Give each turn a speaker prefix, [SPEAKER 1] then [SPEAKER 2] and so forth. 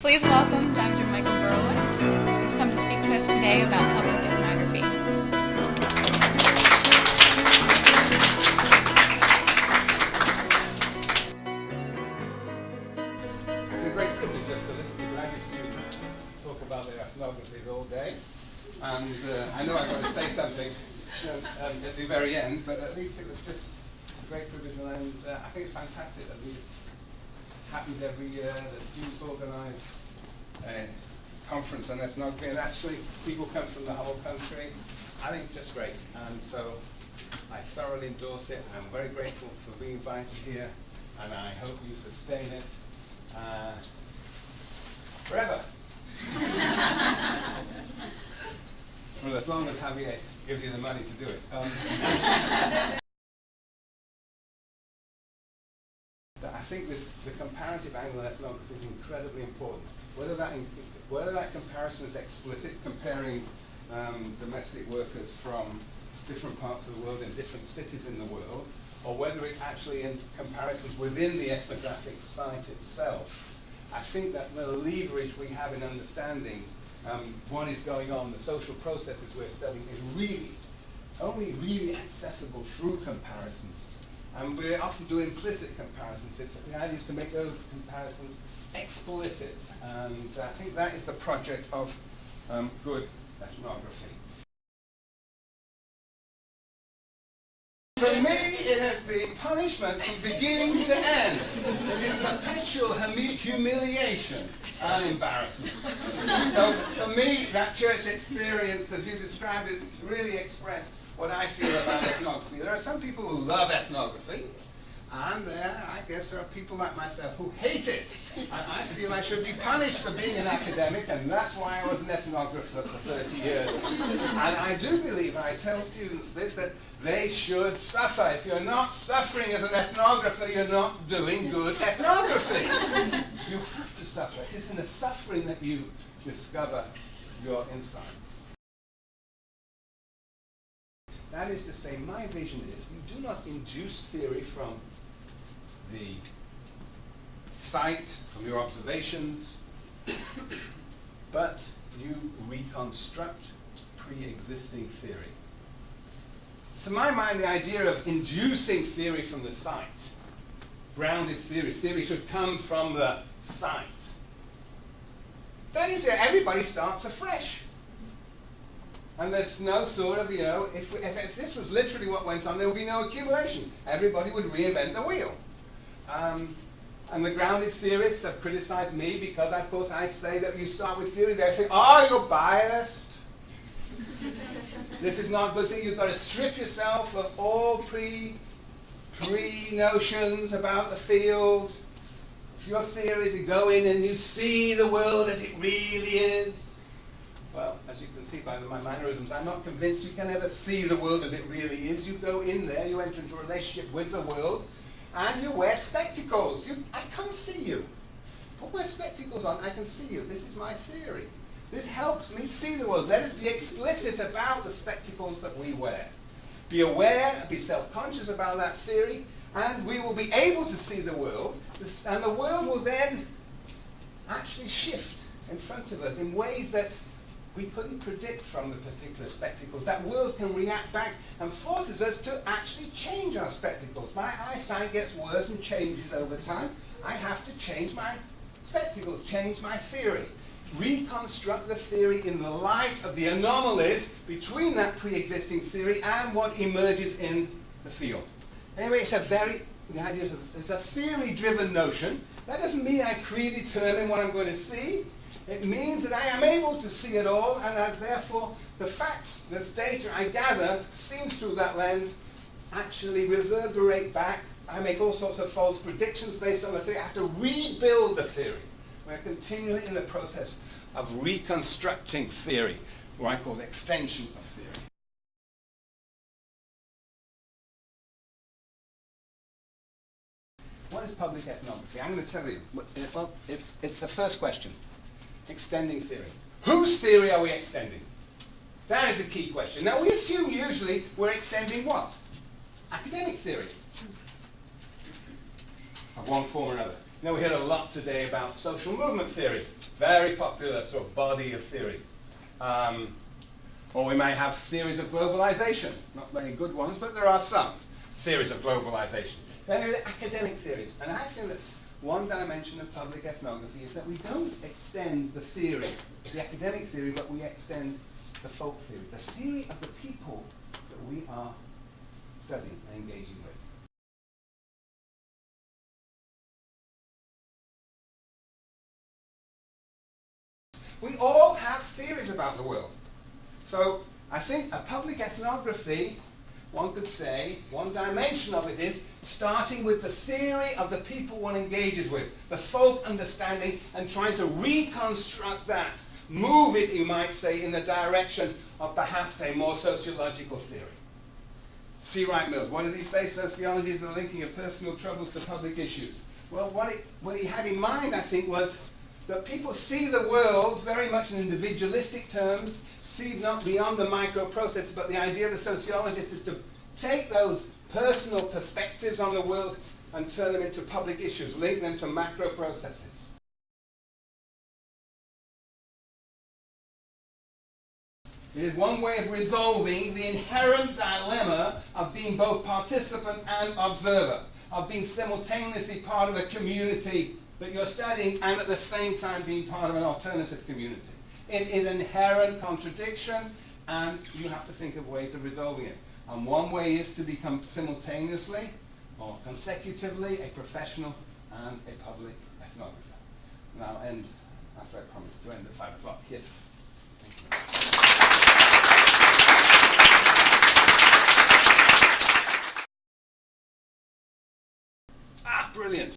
[SPEAKER 1] Please welcome Dr. Michael Berwin, who's come to speak to us today about public ethnography.
[SPEAKER 2] It's a great privilege just to listen to graduate students talk about their ethnographies all day. And I know I've got to say something at the very end, but at least it was just a great privilege, and I think it's fantastic that this happens every year, that students organise a conference on ethnography, and actually people come from the whole country. I think it's just great, and so I thoroughly endorse it. I'm very grateful for being invited here, and I hope you sustain it forever. Well, as long as Javier gives you the money to do it. I think the comparative angle in ethnography is incredibly important. Whether that comparison is explicit, comparing domestic workers from different parts of the world in different cities in the world, or whether it's actually in comparisons within the ethnographic site itself, I think that the leverage we have in understanding what is going on, the social processes we're studying, is only really accessible through comparisons. And we often do implicit comparisons. The idea is to make those comparisons explicit. And I think that is the project of good ethnography. For me, it has been punishment from beginning to end. It is perpetual humiliation and embarrassment. So for me, that church experience, as you described it, really expressed what I feel about ethnography. There are some people who love ethnography, and I guess there are people like myself who hate it. And I feel I should be punished for being an academic, and that's why I was an ethnographer for 30 years. And I do believe, I tell students this, that they should suffer. If you're not suffering as an ethnographer, you're not doing good ethnography. You have to suffer. It is in the suffering that you discover your insights. That is to say, my vision is you do not induce theory from the site, from your observations, but you reconstruct pre-existing theory. To my mind, the idea of inducing theory from the site, grounded theory should come from the site. That is, everybody starts afresh. And there's no sort of, if this was literally what went on, there would be no accumulation. Everybody would reinvent the wheel. And the grounded theorists have criticized me because, of course, I say that you start with theory. They think, oh, you're biased. This is not a good thing. You've got to strip yourself of all pre-notions about the field. If your theory is you go in and you see the world as it really is. Well, as you can see by my mannerisms, I'm not convinced you can ever see the world as it really is. You go in there, you enter into a relationship with the world, and you wear spectacles. I can't see you. Put my spectacles on, I can see you. This is my theory. This helps me see the world. Let us be explicit about the spectacles that we wear. Be aware, be self-conscious about that theory, and we will be able to see the world, and the world will then actually shift in front of us in ways that we couldn't predict from the particular spectacles. That world can react back and forces us to actually change our spectacles. My eyesight gets worse and changes over time. I have to change my spectacles, change my theory. Reconstruct the theory in the light of the anomalies between that pre-existing theory and what emerges in the field. Anyway, the idea is it's a theory-driven notion. That doesn't mean I predetermine what I'm going to see. It means that I am able to see it all, and that therefore the facts, this data I gather, seen through that lens, actually reverberate back. I make all sorts of false predictions based on the theory. I have to rebuild the theory. We're continually in the process of reconstructing theory, what I call the extension of theory. What is public ethnography? I'm going to tell you. Well, it's the first question. Extending theory. Whose theory are we extending? That is a key question. Now, we assume usually we're extending what? Academic theory. Of one form or another. We heard a lot today about social movement theory. Very popular sort of body of theory. Or we may have theories of globalization. Not very good ones, but there are some theories of globalization. Then there are academic theories. And I think that one dimension of public ethnography is that we don't extend the theory, the academic theory, but we extend the folk theory, the theory of the people that we are studying and engaging with. We all have theories about the world. So I think a public ethnography, one could say, one dimension of it is starting with the theory of the people one engages with, the folk understanding, and trying to reconstruct that, move it, you might say, in the direction of perhaps a more sociological theory. C. Wright Mills, what did he say? Sociology is the linking of personal troubles to public issues. Well, what he had in mind, I think, was that people see the world very much in individualistic terms, see not beyond the micro process, but the idea of the sociologist is to take those personal perspectives on the world and turn them into public issues, link them to macro processes. It is one way of resolving the inherent dilemma of being both participant and observer, of being simultaneously part of a community that you're studying and at the same time being part of an alternative community. It is an inherent contradiction, and you have to think of ways of resolving it. And one way is to become simultaneously or consecutively a professional and a public ethnographer. And I'll end after I promised to end at 5 o'clock. Yes. Thank you. Brilliant.